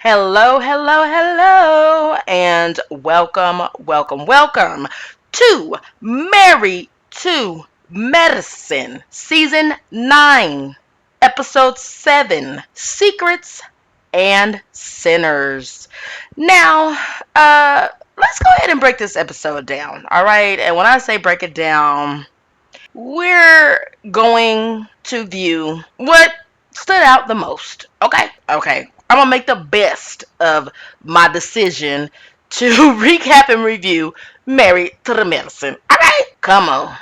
Hello, hello, hello, and welcome to Married to Medicine, Season 9, Episode 7, Secrets and Sinners. Now, let's go ahead and break this episode down, all right? And when I say break it down, we're going to view what stood out the most. Okay. I'm gonna make the best of my decision to recap and review Married to the Medicine. Alright, come on.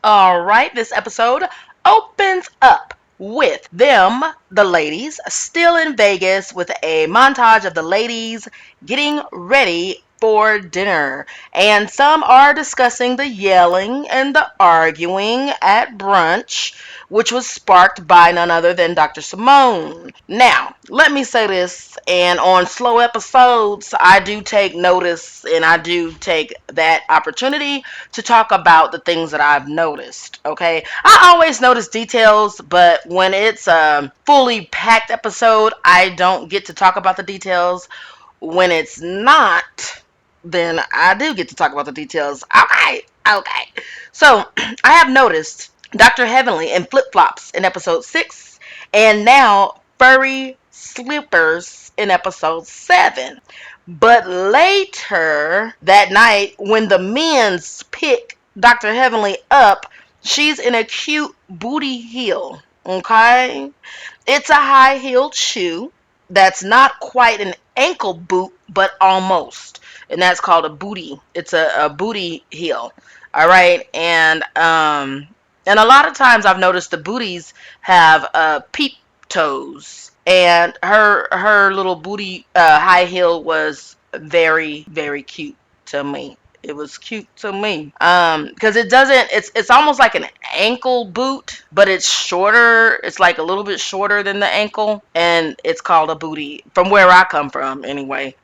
Alright, this episode opens up with them, the ladies, still in Vegas with a montage of the ladies getting ready for dinner. And some are discussing the yelling and the arguing at brunch, which was sparked by none other than Dr. Simone. Now, let me say this, and on slow episodes, I do take notice and I do take that opportunity to talk about the things that I've noticed. Okay, I always notice details, but when it's a fully packed episode, I don't get to talk about the details. When it's not, then I do get to talk about the details. Okay. So I have noticed Dr. Heavenly in flip flops in episode 6, and now furry slippers in episode 7. But later that night, when the men's pick Dr. Heavenly up, she's in a cute booty heel. Okay? It's a high heeled shoe that's not quite an ankle boot, but almost. And that's called a booty. It's a booty heel. All right. And a lot of times I've noticed the booties have peep toes. And her little booty high heel was very, very cute to me. It was cute to me. Because it doesn't, it's almost like an ankle boot, but it's shorter. It's like a little bit shorter than the ankle, and it's called a booty from where I come from, anyway.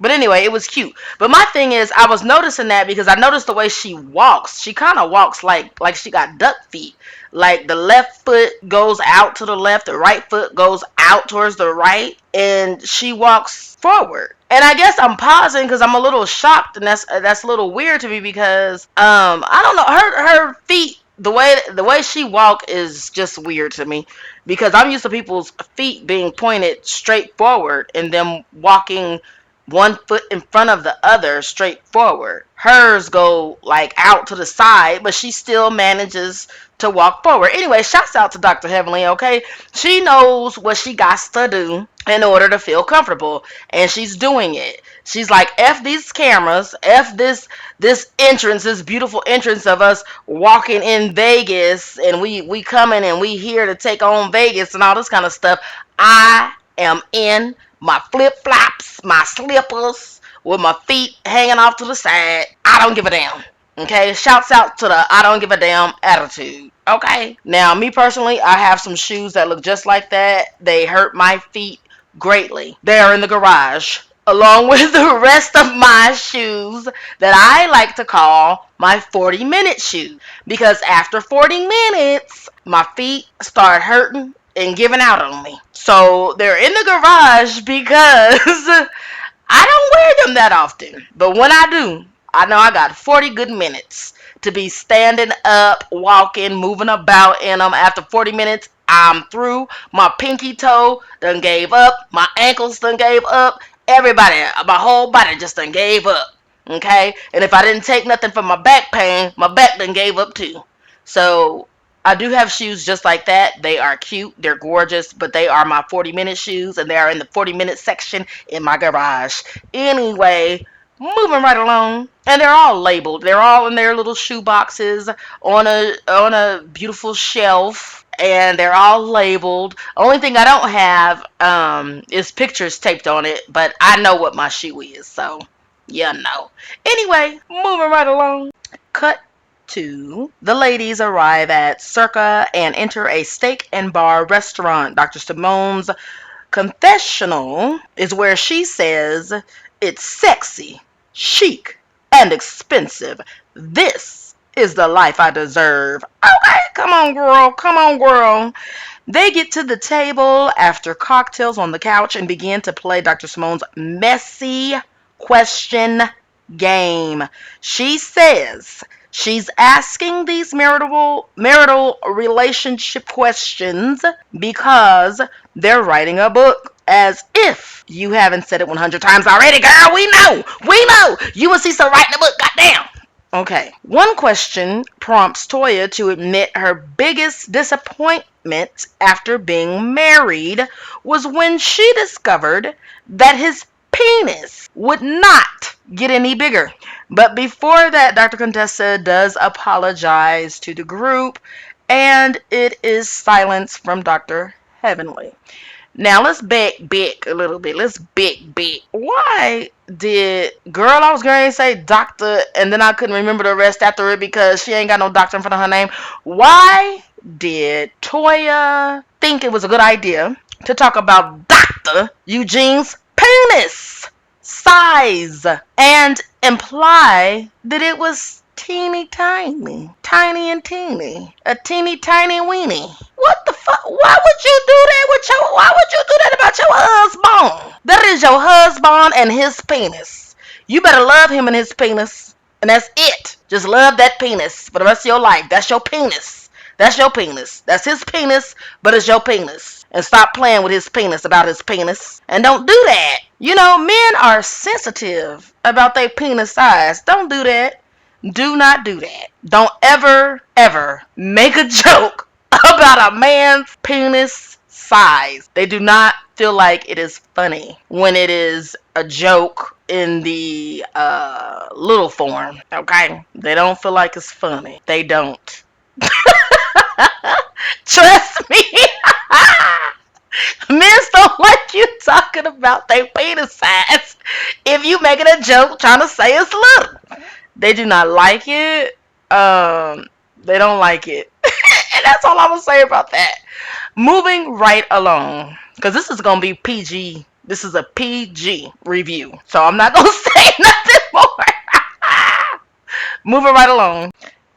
But anyway, it was cute. But my thing is, I was noticing that because I noticed the way she walks. She kind of walks like she got duck feet. Like the left foot goes out to the left, the right foot goes out towards the right, and she walks forward. And I guess I'm pausing because I'm a little shocked, and that's a little weird to me because I don't know, her feet, the way she walk is just weird to me because I'm used to people's feet being pointed straight forward and them walking one foot in front of the other straight forward. Hers go like out to the side, but she still manages to walk forward. Anyway, shouts out to Dr. Heavenly, okay? She knows what she got to do in order to feel comfortable, and she's doing it. She's like, F these cameras, F this entrance, this beautiful entrance of us walking in Vegas, and we coming and we here to take on Vegas and all this kind of stuff. I am in my flip flops, my slippers, with my feet hanging off to the side. I don't give a damn. Okay, shouts out to the I don't give a damn attitude. Okay, now me personally, I have some shoes that look just like that. They hurt my feet greatly. They are in the garage, along with the rest of my shoes that I like to call my 40-minute shoes. Because after 40 minutes, my feet start hurting and giving out on me. So they're in the garage because I don't wear them that often. But when I do, I know I got 40 good minutes to be standing up, walking, moving about in them. After 40 minutes, I'm through. My pinky toe done gave up. My ankles done gave up. Everybody, my whole body just done gave up. Okay? And if I didn't take nothing for my back pain, my back done gave up too. So I do have shoes just like that. They are cute. They're gorgeous. But they are my 40-minute shoes. And they are in the 40-minute section in my garage. Anyway, moving right along. And they're all labeled. They're all in their little shoe boxes on a beautiful shelf, and they're all labeled. Only thing I don't have is pictures taped on it, but I know what my shoe is, so yeah, no. Anyway, moving right along. Cut to the ladies arrive at Circa and enter a steak and bar restaurant. Dr. Simone's confessional is where she says it's sexy, chic, and expensive. This is the life I deserve. Okay, come on, girl. Come on, girl. They get to the table after cocktails on the couch and begin to play Dr. Simone's messy question game. She says she's asking these marital relationship questions because they're writing a book. As if you haven't said it 100 times already, girl. We know. We know. You and Cecil writing a book. Goddamn. Okay. One question prompts Toya to admit her biggest disappointment after being married was when she discovered that his penis would not get any bigger. But before that, Dr. Contessa does apologize to the group, and it is silence from Dr. Heavenly. Now let's back a little bit. Let's back. Why did girl? I was going to say doctor, and then I couldn't remember the rest after it because she ain't got no doctor in front of her name. Why did Toya think it was a good idea to talk about Dr. Eugene's penis size and imply that it was teeny tiny and teeny, a teeny tiny weenie? What the fuck? Why would you do that why would you do that about your husband? That is your husband and his penis. You better love him and his penis, and that's it. Just love that penis for the rest of your life. That's your penis. That's your penis. That's his penis, but it's your penis. And stop playing with his penis about his penis. And don't do that. You know, men are sensitive about their penis size. Don't do that. Do not do that. Don't ever make a joke about a man's penis size. They do not feel like it is funny when it is a joke in the little form. Okay? They don't feel like it's funny. They don't. Trust me. Men don't like you talking about their penis size if you making a joke trying to say it's little. They do not like it. They don't like it. And that's all I'm going to say about that. Moving right along. Because this is going to be PG. This is a PG review. So I'm not going to say nothing more. Moving right along.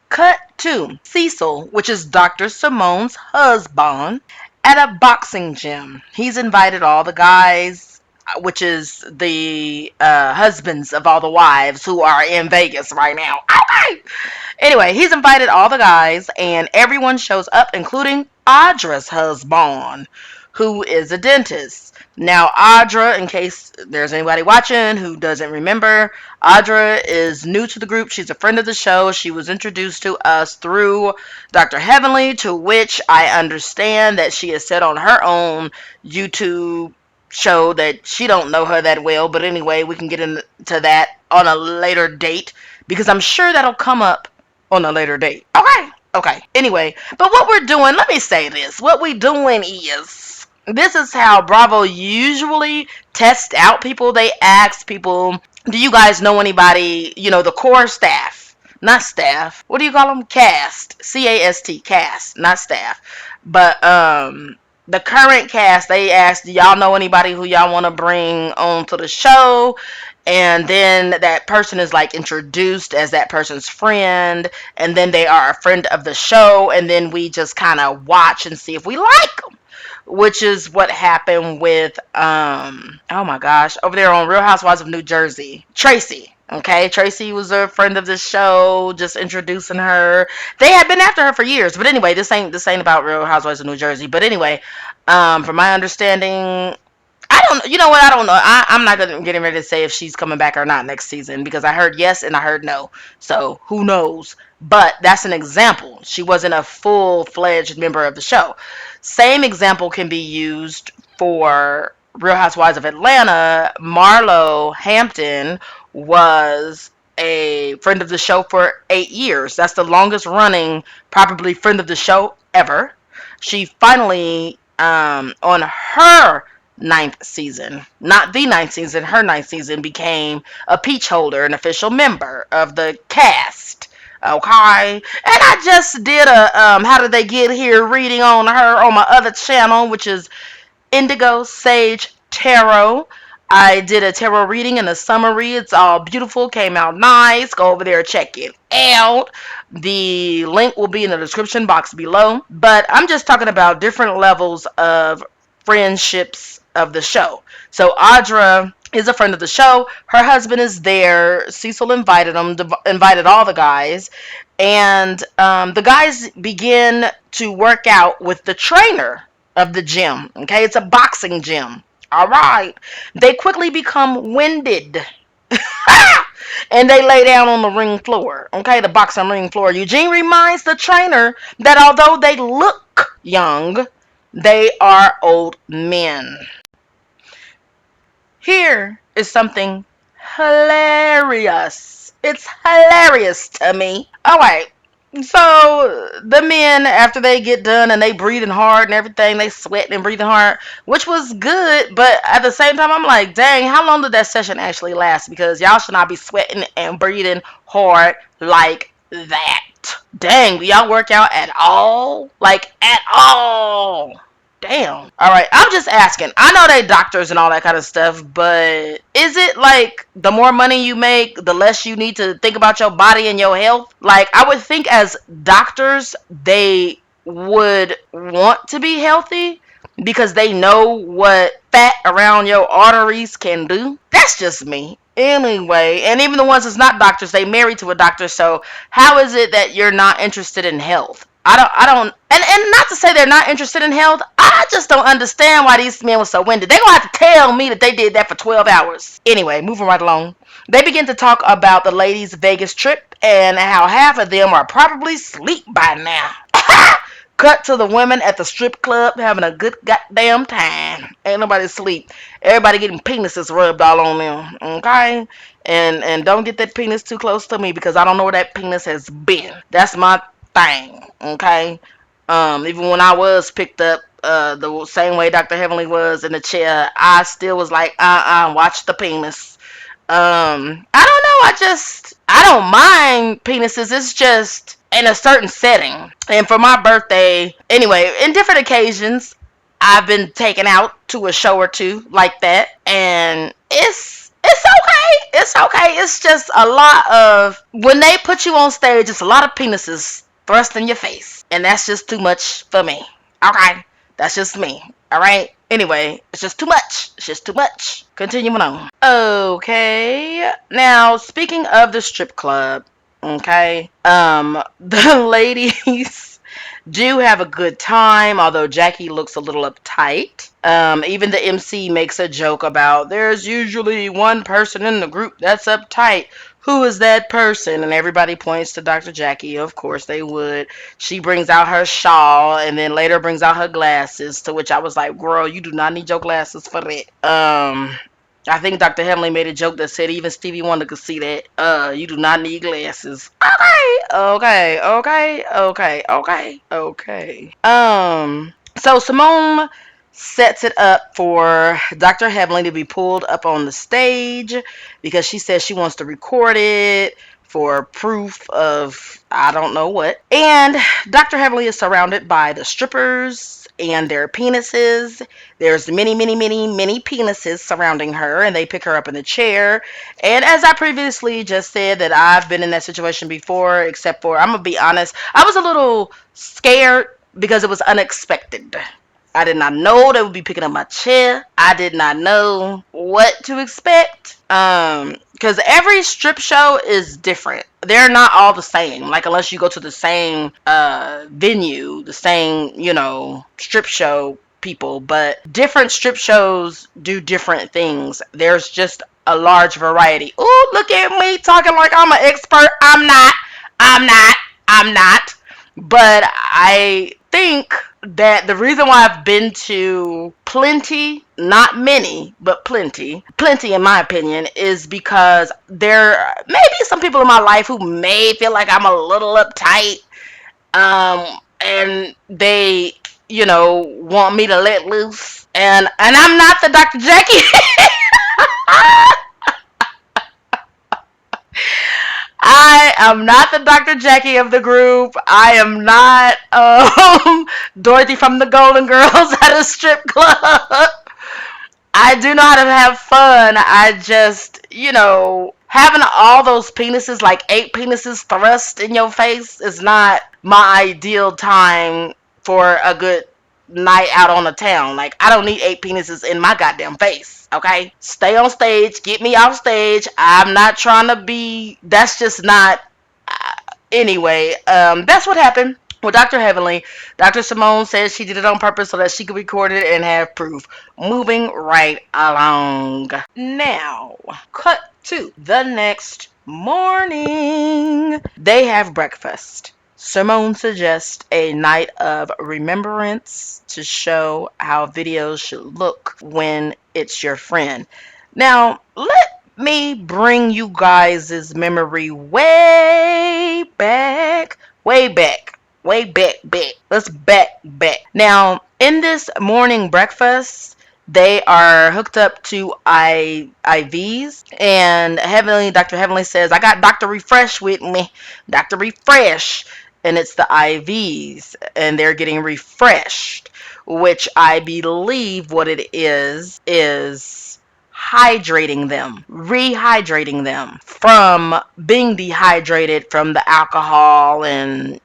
Cut to Cecil, which is Dr. Simone's husband, at a boxing gym. He's invited all the guys, which is the husbands of all the wives who are in Vegas right now. Okay. Anyway, he's invited all the guys, and everyone shows up, including Audra's husband, who is a dentist. Now, Audra, in case there's anybody watching who doesn't remember, Audra is new to the group. She's a friend of the show. She was introduced to us through Dr. Heavenly, to which I understand that she has said on her own YouTube show that she don't know her that well. But anyway, we can get into that on a later date because I'm sure that'll come up on a later date. Okay. Anyway, but what we're doing, let me say this. What we doing is, this is how Bravo usually tests out people. They ask people, do you guys know anybody, the core staff, not staff. What do you call them? Cast. C-A-S-T, cast, not staff. But the current cast, they asked, do y'all know anybody who y'all want to bring on to the show? And then that person is like introduced as that person's friend, and then they are a friend of the show, and then we just kind of watch and see if we like them, which is what happened with oh my gosh, over there on Real Housewives of New Jersey, Tracy. Okay, Tracy was a friend of the show, just introducing her. They had been after her for years, but anyway, this ain't about Real Housewives of New Jersey. But anyway, from my understanding, I don't. You know what? I don't know. I'm not getting ready to say if she's coming back or not next season because I heard yes and I heard no. So who knows? But that's an example. She wasn't a full-fledged member of the show. Same example can be used for Real Housewives of Atlanta. Marlo Hampton was a friend of the show for 8 years. That's the longest running, probably friend of the show ever. She finally, on her ninth season, not the ninth season, her ninth season, became a peach holder, an official member of the cast. Okay, and I just did a how did they get here reading on her on my other channel, which is Indigo Sage Tarot. I did a tarot reading and a summary. It's all beautiful, came out nice. Go over there, check it out. The link will be in the description box below. But I'm just talking about different levels of friendships of the show. So Audra is a friend of the show. Her husband is there. Cecil invited him, invited all the guys. And the guys begin to work out with the trainer of the gym. Okay, it's a boxing gym. All right. They quickly become winded. And they lay down on the ring floor. Okay, the boxing ring floor. Eugene reminds the trainer that although they look young, they are old men. Here is something hilarious. It's hilarious to me. All right. So the men, after they get done and they breathing hard and everything, they sweating and breathing hard, which was good. But at the same time, I'm like, dang, how long did that session actually last? Because y'all should not be sweating and breathing hard like that. Dang, do y'all work out at all? Like at all? Damn. All right. I'm just asking. I know they doctors and all that kind of stuff, but is it like the more money you make, the less you need to think about your body and your health? Like, I would think as doctors, they would want to be healthy because they know what fat around your arteries can do. That's just me. Anyway, and even the ones that's not doctors, they married to a doctor, so how is it that you're not interested in health? I don't, and not to say they're not interested in health. I just don't understand why these men were so winded. They're gonna have to tell me that they did that for 12 hours. Anyway, moving right along. They begin to talk about the ladies' Vegas trip and how half of them are probably asleep by now. Cut to the women at the strip club having a good goddamn time. Ain't nobody asleep. Everybody getting penises rubbed all on them. Okay? And don't get that penis too close to me because I don't know where that penis has been. That's my thing. Okay? Even when I was picked up the same way Dr. Heavenly was in the chair, I still was like, watch the penis. I don't know. I don't mind penises. It's just in a certain setting. And for my birthday, anyway, in different occasions, I've been taken out to a show or two like that, and it's okay. It's okay. It's just a lot of when they put you on stage. It's a lot of penises thrust in your face, and that's just too much for me. Okay, that's just me. All right. Anyway, it's just too much. It's just too much. Continuing on. Okay. Now, speaking of the strip club, okay, the ladies do have a good time, although Jackie looks a little uptight. Even the MC makes a joke about there's usually one person in the group that's uptight. Who is that person? And everybody points to Dr. Jackie. Of course they would. She brings out her shawl and then later brings out her glasses, to which I was like, girl, you do not need your glasses for that. I think Dr. Heavenly made a joke that said even Stevie Wonder could see that. You do not need glasses. Okay. So Simone sets it up for Dr. Heavenly to be pulled up on the stage because she says she wants to record it for proof of I don't know what. And Dr. Heavenly is surrounded by the strippers and their penises. There's many penises surrounding her, and they pick her up in the chair. And as I previously just said, that I've been in that situation before, except for, I'm gonna be honest, I was a little scared because it was unexpected. I did not know they would be picking up my chair. I did not know what to expect. Because every strip show is different. They're not all the same. Like, unless you go to the same venue, the same, strip show people. But different strip shows do different things. There's just a large variety. Ooh, look at me talking like I'm an expert. I'm not. I'm not. I'm not. But I think that the reason why I've been to plenty, not many, but plenty in my opinion, is because there may be some people in my life who may feel like I'm a little uptight, and they, want me to let loose. And I'm not the Dr. Jackie. I am not the Dr. Jackie of the group. I am not Dorothy from the Golden Girls at a strip club. I do know how to have fun. I just, having all those penises, like 8 penises thrust in your face, is not my ideal time for a good night out on the town. Like, I don't need 8 penises in my goddamn face. Okay? Stay on stage. Get me off stage. I'm not trying to be. That's just not. Anyway, that's what happened with Dr. Heavenly. Dr. Simone says she did it on purpose so that she could record it and have proof. Moving right along. Now, cut to the next morning. They have breakfast. Simone suggests a night of remembrance to show how videos should look when it's your friend. Now, let me bring you guys' memory way back. Let's back. Now, in this morning breakfast, they are hooked up to IVs, and Dr. Heavenly says, I got Dr. Refresh with me. Dr. Refresh. And it's the IVs, and they're getting refreshed, which I believe what it is hydrating them, rehydrating them from being dehydrated from the alcohol and,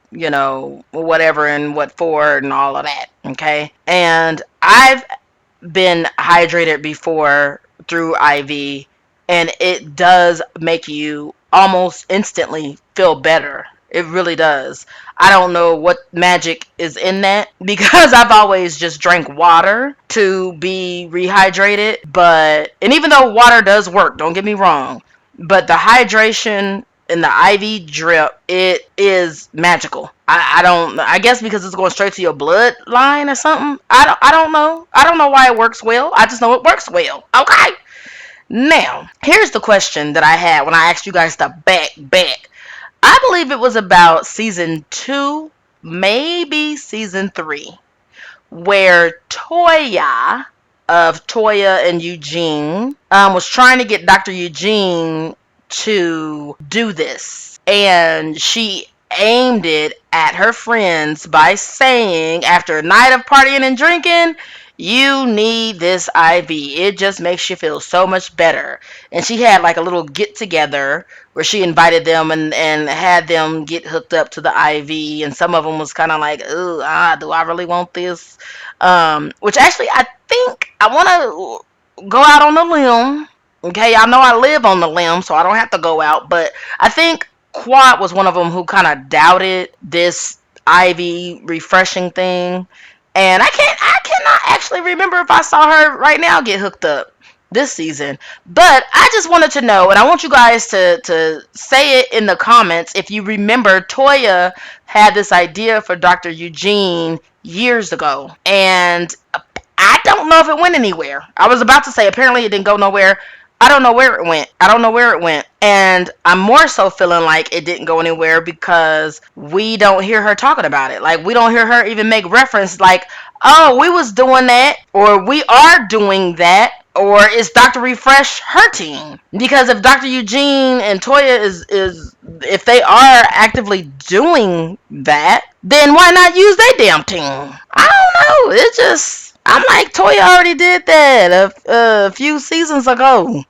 whatever and what for and all of that. Okay. And I've been hydrated before through IV, and it does make you almost instantly feel better. It really does. I don't know what magic is in that, because I've always just drank water to be rehydrated. And even though water does work, don't get me wrong, but the hydration in the IV drip, it is magical. I guess because it's going straight to your bloodline or something. I don't know. I don't know why it works well. I just know it works well. Okay. Now, here's the question that I had when I asked you guys to back. I believe it was about season 2, maybe season 3, where Toya of Toya and Eugene was trying to get Dr. Eugene to do this. And she aimed it at her friends by saying, after a night of partying and drinking, you need this IV. It just makes you feel so much better. And she had like a little get together where she invited them and had them get hooked up to the IV. And some of them was kind of like, do I really want this? Which actually, I think I want to go out on the limb. Okay, I know I live on the limb, so I don't have to go out. But I think Quad was one of them who kind of doubted this IV refreshing thing. And I cannot actually remember if I saw her right now get hooked up this season. But I just wanted to know, and I want you guys to say it in the comments if you remember Toya had this idea for Dr. Eugene years ago. And I don't know if it went anywhere. I was about to say apparently it didn't go nowhere. I don't know where it went. And I'm more so feeling like it didn't go anywhere because we don't hear her talking about it. Like, we don't hear her even make reference like, oh, we was doing that, or we are doing that, or is Dr. Refresh her team? Because if Dr. Eugene and Toya is if they are actively doing that, then why not use their damn team? I don't know. It just, I'm like, Toya already did that a few seasons ago.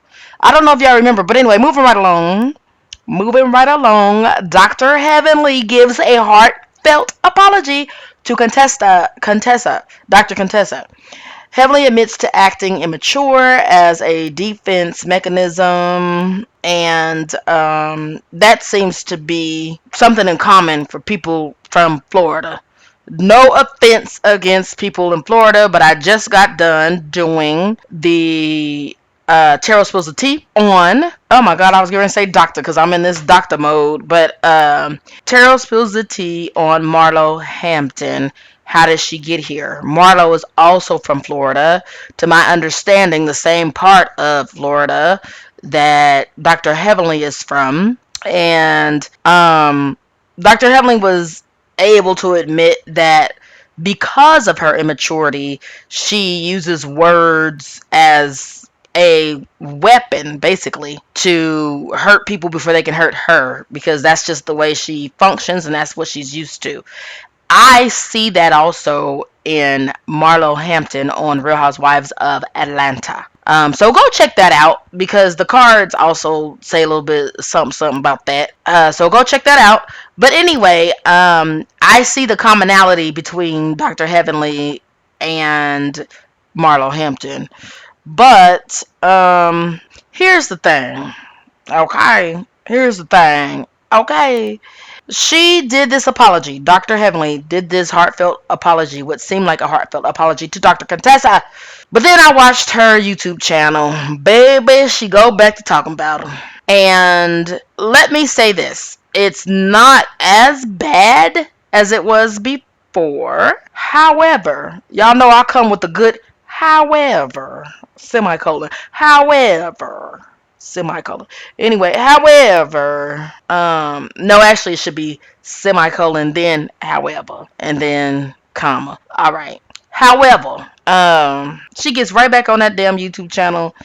I don't know if y'all remember, but anyway, moving right along. Dr. Heavenly gives a heartfelt apology to Contessa, Dr. Contessa. Heavily admits to acting immature as a defense mechanism, and that seems to be something in common for people from Florida. No offense against people in Florida, but I just got done doing the Tarot Spills the Tea on. Oh my God, I was going to say doctor because I'm in this doctor mode, but Tarot Spills the Tea on Marlo Hampton. How did she get here? Marlo is also from Florida. To my understanding, the same part of Florida that Dr. Heavenly is from. And Dr. Heavenly was able to admit that because of her immaturity, she uses words as a weapon basically to hurt people before they can hurt her, because that's just the way she functions and that's what she's used to. I see that also in Marlo Hampton on Real Housewives of Atlanta. So go check that out because the cards also say a little bit something about that. So go check that out. But anyway, I see the commonality between Dr. Heavenly and Marlo Hampton. But here's the thing. Okay, here's the thing. Okay, she did this apology. Dr. Heavenly did this heartfelt apology, what seemed like a heartfelt apology to Dr. Contessa. But then I watched her YouTube channel. Baby, she go back to talking about him. And let me say this. It's not as bad as it was before. However, y'all know I come with the good however, semicolon. However, semicolon. Anyway, however, no, actually it should be semicolon, then however, and then comma. All right. However, she gets right back on that damn YouTube channel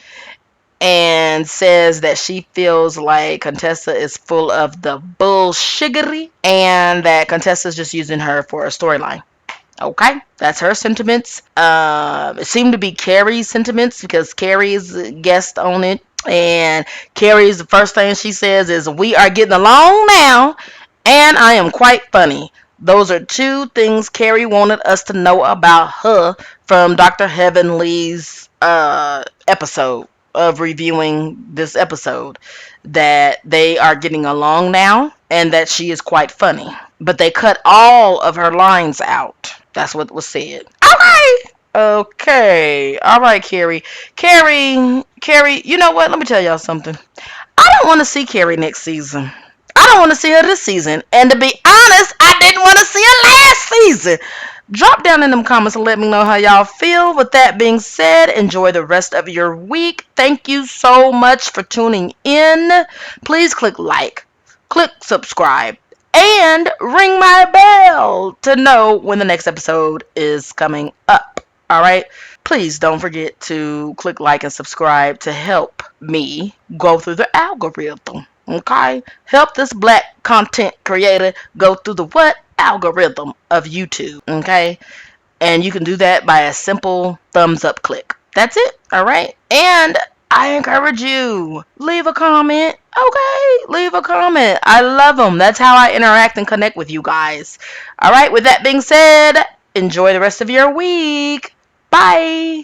and says that she feels like Contessa is full of the bullshiggery and that Contessa is just using her for a storyline. Okay, that's her sentiments. It seemed to be Carrie's sentiments because Carrie's guest on it. And Carrie's the first thing she says is, "We are getting along now, and I am quite funny." Those are two things Carrie wanted us to know about her from Dr. Heavenly's episode of reviewing this episode. That they are getting along now, and that she is quite funny. But they cut all of her lines out. That's what was said. Okay. Okay. All right, Carrie. Carrie, you know what? Let me tell y'all something. I don't want to see Carrie next season. I don't want to see her this season. And to be honest, I didn't want to see her last season. Drop down in them comments and let me know how y'all feel. With that being said, enjoy the rest of your week. Thank you so much for tuning in. Please click like, click subscribe, and ring my bell to know when the next episode is coming up. All right? Please don't forget to click like and subscribe to help me go through the algorithm. Okay? Help this black content creator go through the what? Algorithm of YouTube. Okay? And you can do that by a simple thumbs up click. That's it. All right? And I encourage you, leave a comment. Okay, leave a comment. I love them. That's how I interact and connect with you guys. All right, with that being said, enjoy the rest of your week. Bye.